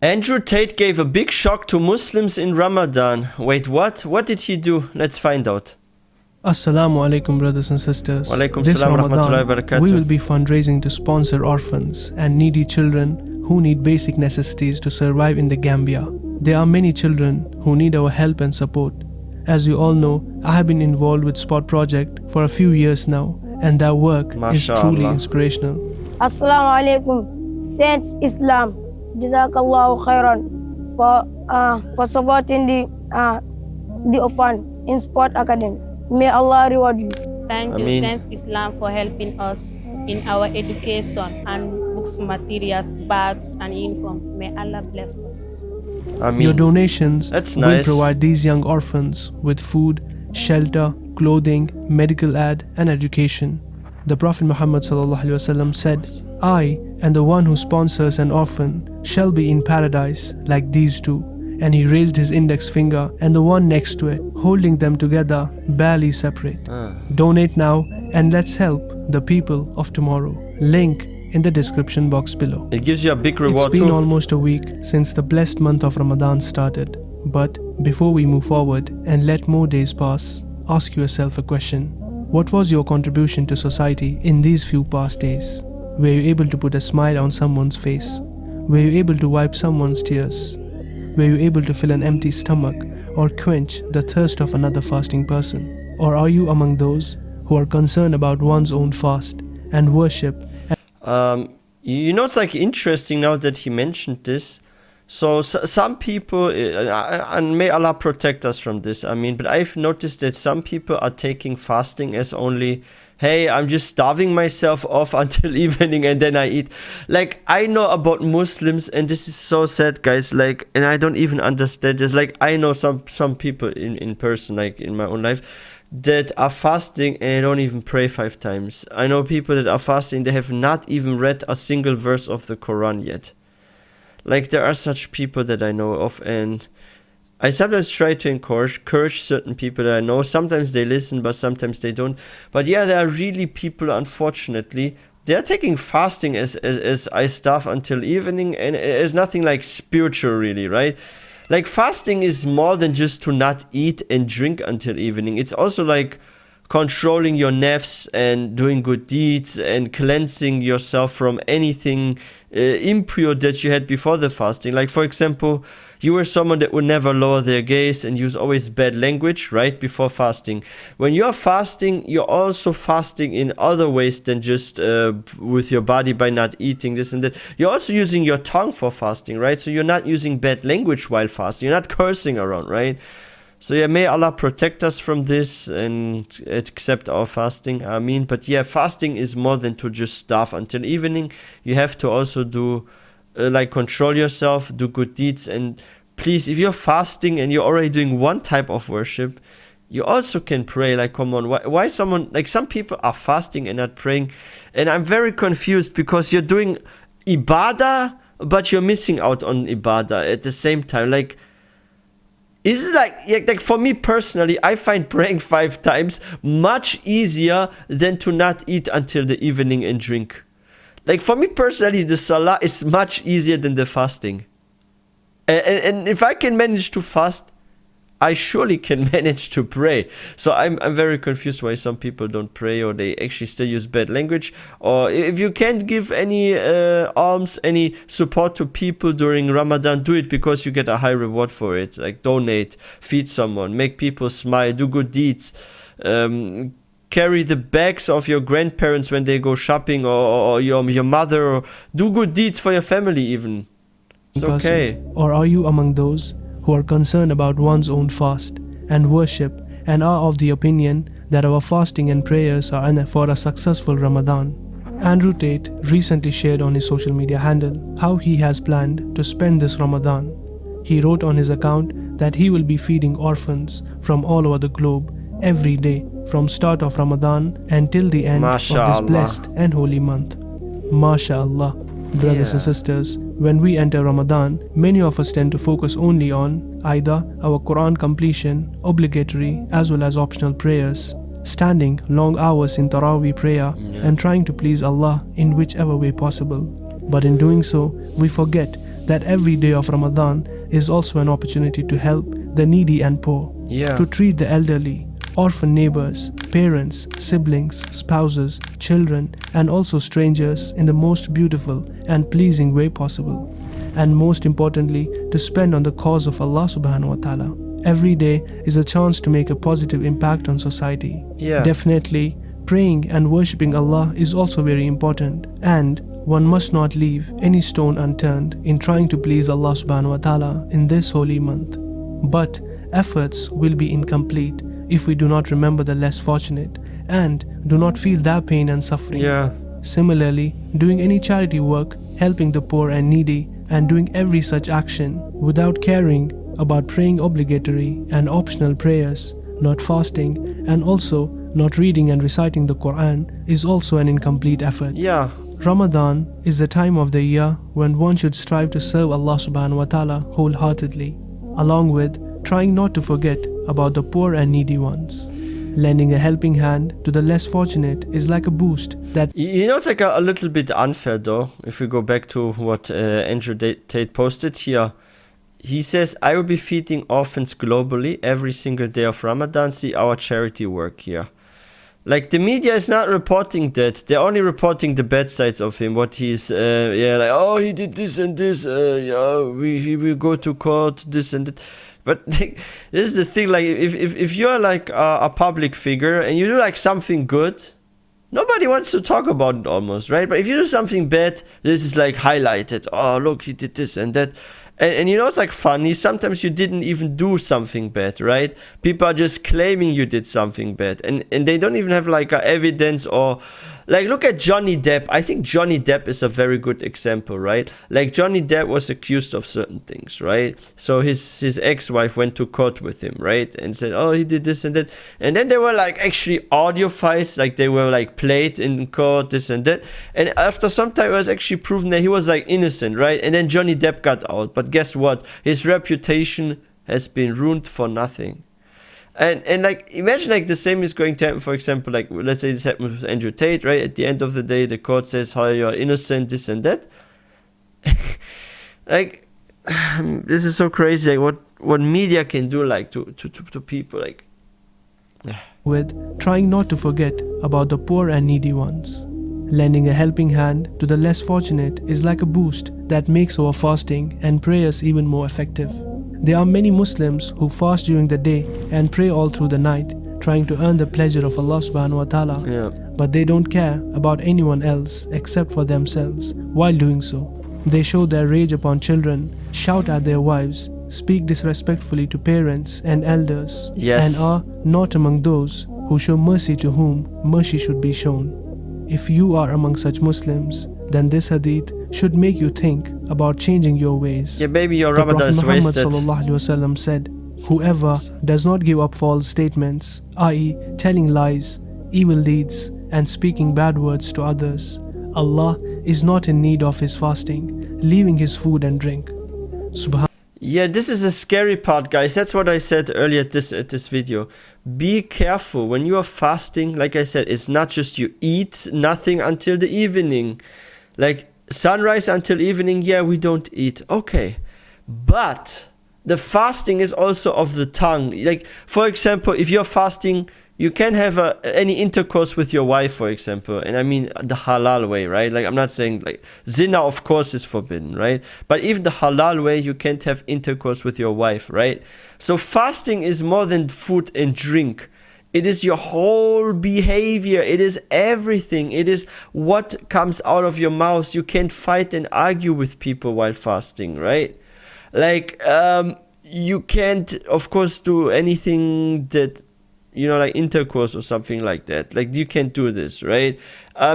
Andrew Tate gave a big shock to Muslims in Ramadan. Wait, what? What did he do? Let's find out. Assalamu alaikum, brothers and sisters. Walaikum This salam wa rahmatullahi wa Ramadan, barakatuh. we will be fundraising to sponsor orphans and needy children who need basic necessities to survive in the Gambia. There are many children who need our help and support. As you all know, I have been involved with Spot Project for a few years now, and their work is truly inspirational. Assalamu alaikum, Saints Islam. Jazakallahu khairan for supporting the orphan in Sport Academy. May Allah reward you. Thank you, Saints Islam, for helping us in our education and books, materials, bags, and uniform. May Allah bless us. Your donations will nice. provide these young orphans with food, shelter, clothing, medical aid, and education. The Prophet Muhammad ﷺ said, I and the one who sponsors an orphan shall be in paradise like these two. And he raised his index finger and the one next to it, holding them together, barely separate. Donate now and let's help the people of tomorrow. Link in the description box below. It gives you a big reward It's been too. almost a week since the blessed month of Ramadan started. But before we move forward and let more days pass, ask yourself a question. What was your contribution to society in these few past days? Were you able to put a smile on someone's face? Were you able to wipe someone's tears? Were you able to fill an empty stomach or quench the thirst of another fasting person? Or are you among those who are concerned about one's own fast and worship? You know, it's like interesting now that he mentioned this. So some people, and may Allah protect us from this, but I've noticed that some people are taking fasting as only, hey, I'm just starving myself off until evening and then I eat. Like, I know about Muslims, and this is so sad, guys, like, and I don't even understand this. Like, I know some people in person, like in my own life, that are fasting and they don't even pray 5 times. I know people that are fasting, they have not even read a single verse of the Quran yet. Like, there are such people that I know of, and I sometimes try to encourage certain people that I know. Sometimes they listen, but sometimes they don't. But yeah, there are really people, unfortunately, they're taking fasting as I starve until evening, and it's nothing like spiritual, really, right? Like, fasting is more than just to not eat and drink until evening. It's also like controlling your nafs and doing good deeds and cleansing yourself from anything impure that you had before the fasting. Like, for example, you were someone that would never lower their gaze and use always bad language right before fasting. When you're fasting, you're also fasting in other ways than just with your body by not eating this and that. You're also using your tongue for fasting, right? So you're not using bad language while fasting. You're not cursing around, right? So yeah, may Allah protect us from this and accept our fasting. Ameen. But yeah, fasting is more than to just starve until evening. You have to also do, control yourself, do good deeds. And please, if you're fasting and you're already doing one type of worship, you also can pray. Like, come on, why someone, like, some people are fasting and not praying. And I'm very confused because you're doing ibadah, but you're missing out on ibadah at the same time. Like, is it like for me personally, I find praying 5 times much easier than to not eat until the evening and drink. Like, for me personally, the salah is much easier than the fasting. And if I can manage to fast, I surely can manage to pray. So I'm very confused why some people don't pray, or they actually still use bad language. Or if you can't give any alms, any support to people during Ramadan, do it, because you get a high reward for it. Like, donate, feed someone, make people smile, do good deeds. Carry the bags of your grandparents when they go shopping, or your mother, or do good deeds for your family even. It's okay. Or are you among those who are concerned about one's own fast and worship and are of the opinion that our fasting and prayers are for a successful Ramadan? Andrew Tate recently shared on his social media handle how he has planned to spend this Ramadan. He wrote on his account that he will be feeding orphans from all over the globe every day from start of Ramadan until the end of this blessed and holy month. MashaAllah. Brothers and sisters, when we enter Ramadan, many of us tend to focus only on either our Quran completion, obligatory as well as optional prayers, standing long hours in Taraweeh prayer and trying to please Allah in whichever way possible. But in doing so, we forget that every day of Ramadan is also an opportunity to help the needy and poor, Yeah. to treat the elderly, orphan neighbors, parents, siblings, spouses, children, and also strangers in the most beautiful and pleasing way possible. And most importantly, to spend on the cause of Allah subhanahu wa ta'ala. Every day is a chance to make a positive impact on society. Yeah. Definitely, praying and worshipping Allah is also very important, and one must not leave any stone unturned in trying to please Allah subhanahu wa ta'ala in this holy month. But efforts will be incomplete if we do not remember the less fortunate and do not feel their pain and suffering. Yeah. Similarly, doing any charity work, helping the poor and needy, and doing every such action without caring about praying obligatory and optional prayers, not fasting, and also not reading and reciting the Quran is also an incomplete effort. Yeah. Ramadan is the time of the year when one should strive to serve Allah subhanahu wa ta'ala wholeheartedly, along with trying not to forget about the poor and needy ones. Lending a helping hand to the less fortunate is like a boost that You know, it's like a little bit unfair though, if we go back to what Andrew Tate posted here. He says, I will be feeding orphans globally every single day of Ramadan. See our charity work here. Like, the media is not reporting that. They're only reporting the bad sides of him. What he's, like, oh, he did this and this. He will go to court, this and that. But like, this is the thing. Like, if you're like a public figure and you do like something good, nobody wants to talk about it almost, right? But if you do something bad, this is like highlighted. Oh, look, he did this and that. And you know, it's like funny. Sometimes you didn't even do something bad, right? People are just claiming you did something bad. And they don't even have like evidence or... Like, look at Johnny Depp. I think Johnny Depp is a very good example, right? Like, Johnny Depp was accused of certain things, right? So his ex-wife went to court with him, right? And said, oh, he did this and that. And then there were like actually audio files, like they were like played in court, this and that. And after some time, it was actually proven that he was like innocent, right? And then Johnny Depp got out. But guess what? His reputation has been ruined for nothing. And like, imagine like the same is going to happen, for example, like, let's say this happened with Andrew Tate, right? At the end of the day, the court says, how you're innocent, this and that. Like, this is so crazy, like what media can do, like, to people, like. with trying not to forget about the poor and needy ones. Lending a helping hand to the less fortunate is like a boost that makes our fasting and prayers even more effective. There are many Muslims who fast during the day and pray all through the night, trying to earn the pleasure of Allah subhanahu wa ta'ala. Yeah. But they don't care about anyone else except for themselves while doing so. They show their rage upon children, shout at their wives, speak disrespectfully to parents and elders, Yes. and are not among those who show mercy to whom mercy should be shown. If you are among such Muslims, then this hadith should make you think about changing your ways. Yeah, baby, your The Ramadan Prophet is Muhammad wasted. sallallahu alaihi wasallam said, whoever does not give up false statements, i.e. telling lies, evil deeds, and speaking bad words to others, Allah is not in need of his fasting, leaving his food and drink. Yeah, this is a scary part, guys. That's what I said earlier at this video. Be careful when you are fasting. Like I said, it's not just you eat nothing until the evening. Like sunrise until evening, yeah, we don't eat. Okay. But the fasting is also of the tongue. Like, for example, if you're fasting, you can have any intercourse with your wife, for example. And I mean the halal way, right? Like, I'm not saying, like, zina, of course, is forbidden, right? But even the halal way, you can't have intercourse with your wife, right? So fasting is more than food and drink. It is your whole behavior. It is everything. It is what comes out of your mouth. You can't fight and argue with people while fasting, right? Like, you can't, of course, do anything that, you know, like intercourse or something like that. Like, you can't do this, right?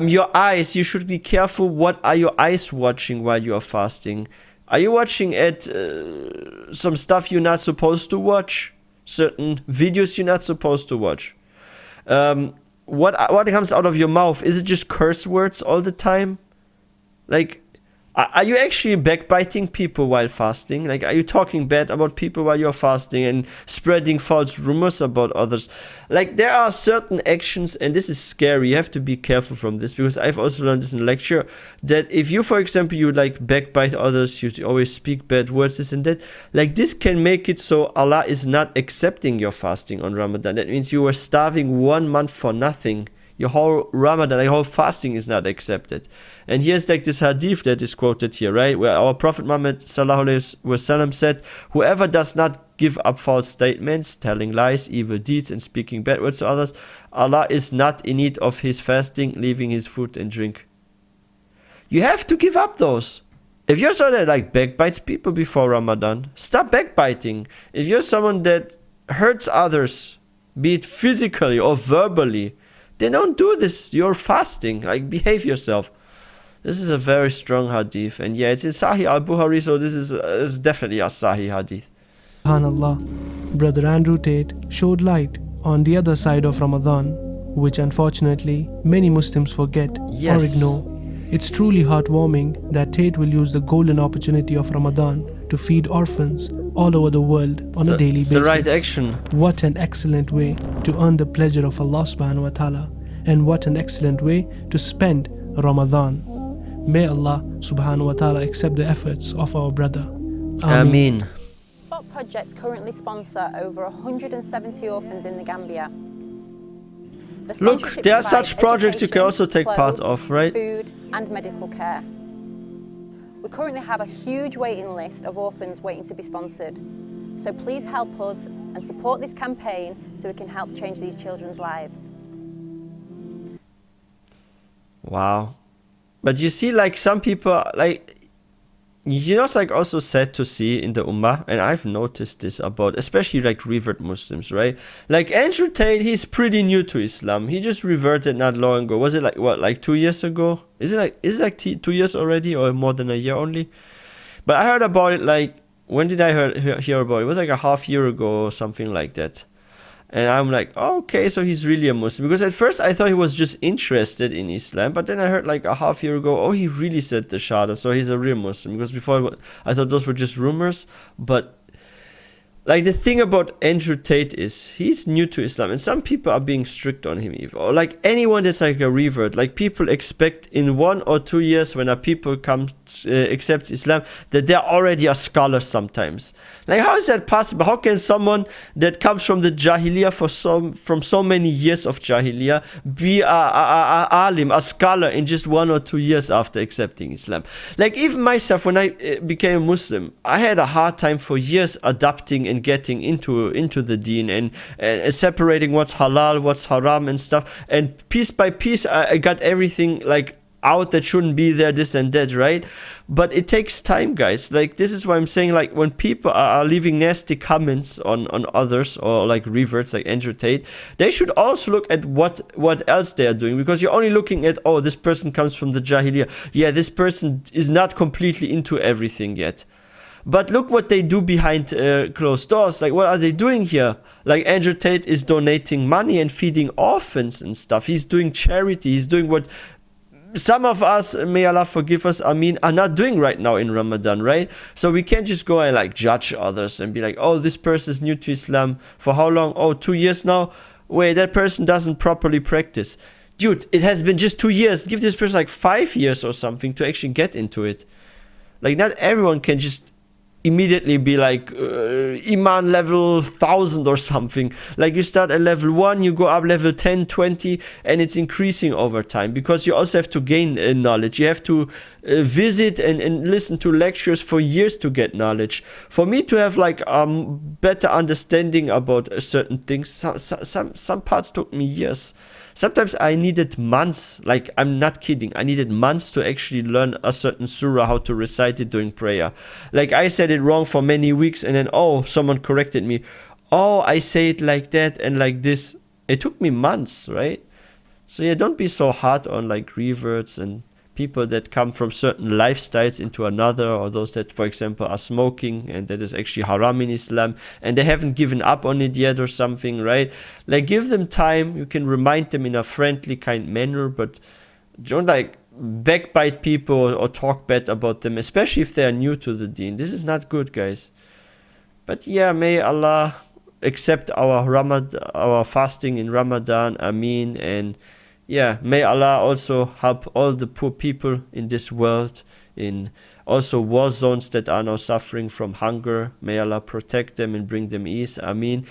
Your eyes, you should be careful. What are your eyes watching while you are fasting? Are you watching at some stuff you're not supposed to watch? Certain videos you're not supposed to watch? What comes out of your mouth? Is it just curse words all the time? Like, Are you actually backbiting people while fasting? Like, are you talking bad about people while you're fasting and spreading false rumors about others? Like, there are certain actions, and this is scary. You have to be careful from this, because I've also learned this in lecture, that if you, for example, you like backbite others, you always speak bad words, this and that, like, this can make it so Allah is not accepting your fasting on Ramadan. That means you were starving 1 month for nothing. Your whole Ramadan, your whole fasting is not accepted. And here's like this hadith that is quoted here, right? Where our Prophet Muhammad sallallahu alaihi wasallam said, whoever does not give up false statements, telling lies, evil deeds, and speaking bad words to others, Allah is not in need of his fasting, leaving his food and drink. You have to give up those. If you're someone that like backbites people before Ramadan, stop backbiting. If you're someone that hurts others, be it physically or verbally, then don't do this. You're fasting. Like, behave yourself. This is a very strong hadith. And yeah, it's in Sahih al-Bukhari, so this is definitely a Sahih hadith. SubhanAllah, Brother Andrew Tate showed light on the other side of Ramadan, which unfortunately many Muslims forget or ignore. It's truly heartwarming that Tate will use the golden opportunity of Ramadan to feed orphans all over the world on a daily basis. It's the right action. What an excellent way to earn the pleasure of Allah subhanahu wa ta'ala, and what an excellent way to spend Ramadan. May Allah subhanahu wa ta'ala accept the efforts of our brother. Ameen. Spot Project currently sponsor over 170 orphans in the Gambia. Look, there are such projects you can also take part of, right? Food and medical care. We currently have a huge waiting list of orphans waiting to be sponsored. So please help us and support this campaign so we can help change these children's lives. Wow. But you see, like, some people, like, you know, it's like also sad to see in the Ummah, and I've noticed this about especially like revert Muslims, right? Like Andrew Tate, he's pretty new to Islam. He just reverted not long ago. Was it like, what, like 2 years ago? Is it like 2 years already, or more than a year only? But I heard about it, like, when did I hear about it? It was like a half year ago or something like that. And I'm like, oh, okay, so he's really a Muslim. Because at first I thought he was just interested in Islam. But then I heard like a half year ago, oh, he really said the Shahada. So he's a real Muslim. Because before I thought those were just rumors. But like the thing about Andrew Tate is he's new to Islam. And some people are being strict on him. Or like anyone that's like a revert. Like people expect in 1 or 2 years when a people accepts Islam that they're already a scholar sometimes. Like, how is that possible? How can someone that comes from the Jahiliyyah from so many years of Jahiliyyah be a alim, a scholar in just 1 or 2 years after accepting Islam? Like, even myself, when I became a Muslim, I had a hard time for years adapting and getting into the deen and separating what's halal, what's haram and stuff. And piece by piece, I got everything like out that shouldn't be there, this and that, right? But it takes time, guys. Like, this is why I'm saying, like, when people are leaving nasty comments on others or like reverts like Andrew Tate, they should also look at what else they are doing, because you're only looking at, oh, this person comes from the Jahiliyyah. Yeah, this person is not completely into everything yet. But look what they do behind closed doors. Like, what are they doing here? Like, Andrew Tate is donating money and feeding orphans and stuff. He's doing charity. He's doing what some of us, may Allah forgive us, are not doing right now in Ramadan, right? So we can't just go and like judge others and be like, oh, this person is new to Islam for how long? Oh, 2 years now? Wait, that person doesn't properly practice. Dude, it has been just 2 years. Give this person like 5 years or something to actually get into it. Like, not everyone can just immediately be like Iman level 1000 or something. Like, you start at level 1, you go up level 10, 20, and it's increasing over time, because you also have to gain knowledge. You have to visit and listen to lectures for years to get knowledge. For me to have like better understanding about certain things, some parts took me years. Sometimes I needed months, like, I'm not kidding, I needed months to actually learn a certain surah, how to recite it during prayer. Like, I said it wrong for many weeks, and then, oh, someone corrected me. Oh, I say it like that and like this. It took me months, right? So yeah, don't be so hard on like reverts and people that come from certain lifestyles into another, or those that, for example, are smoking and that is actually haram in Islam and they haven't given up on it yet or something, right? Like, give them time. You can remind them in a friendly, kind manner, but don't like backbite people or talk bad about them, especially if they are new to the deen. This is not good, guys. But yeah, may Allah accept our fasting in Ramadan. Ameen. And yeah, may Allah also help all the poor people in this world, in also war zones that are now suffering from hunger. May Allah protect them and bring them ease. Ameen.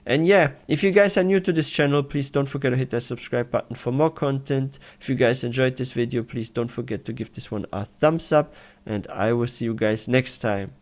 And yeah, if you guys are new to this channel, please don't forget to hit that subscribe button for more content. If you guys enjoyed this video, please don't forget to give this one a thumbs up. And I will see you guys next time.